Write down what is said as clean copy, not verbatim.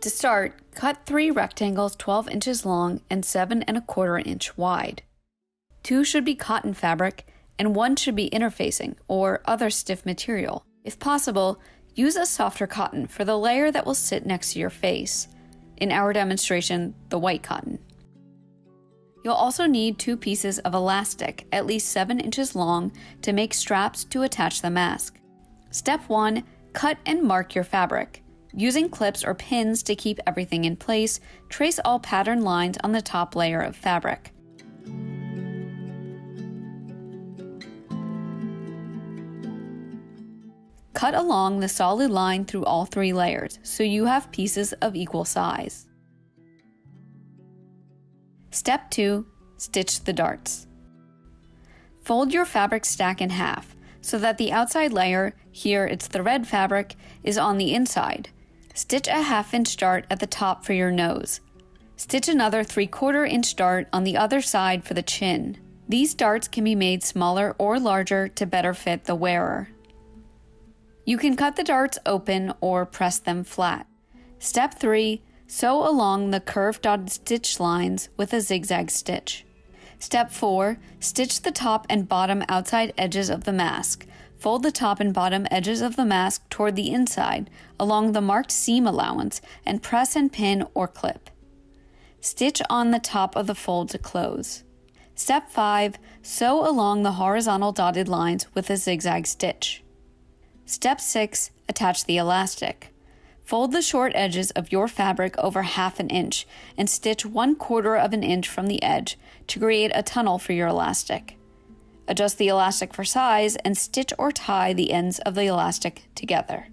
To start, cut 3 rectangles 12 inches long and 7¼ inch wide. 2 should be cotton fabric and 1 should be interfacing or other stiff material. If possible, use a softer cotton for the layer that will sit next to your face. In our demonstration, the white cotton. You'll also need 2 pieces of elastic, at least 7 inches long, to make straps to attach the mask. Step 1. Cut and mark your fabric. Using clips or pins to keep everything in place, trace all pattern lines on the top layer of fabric. Cut along the solid line through all 3 layers, so you have pieces of equal size. Step 2. Stitch the darts. Fold your fabric stack in half, so that the outside layer, here it's the red fabric, is on the inside. Stitch a 1/2 inch dart at the top for your nose. Stitch another 3/4 inch dart on the other side for the chin. These darts can be made smaller or larger to better fit the wearer. You can cut the darts open or press them flat. Step 3. Sew along the curved dotted stitch lines with a zigzag stitch. Step 4. Stitch the top and bottom outside edges of the mask. Fold the top and bottom edges of the mask toward the inside, along the marked seam allowance, and press and pin or clip. Stitch on the top of the fold to close. Step 5. Sew along the horizontal dotted lines with a zigzag stitch. Step 6. Attach the elastic. Fold the short edges of your fabric over 1/2 inch and stitch 1/4 inch from the edge to create a tunnel for your elastic. Adjust the elastic for size and stitch or tie the ends of the elastic together.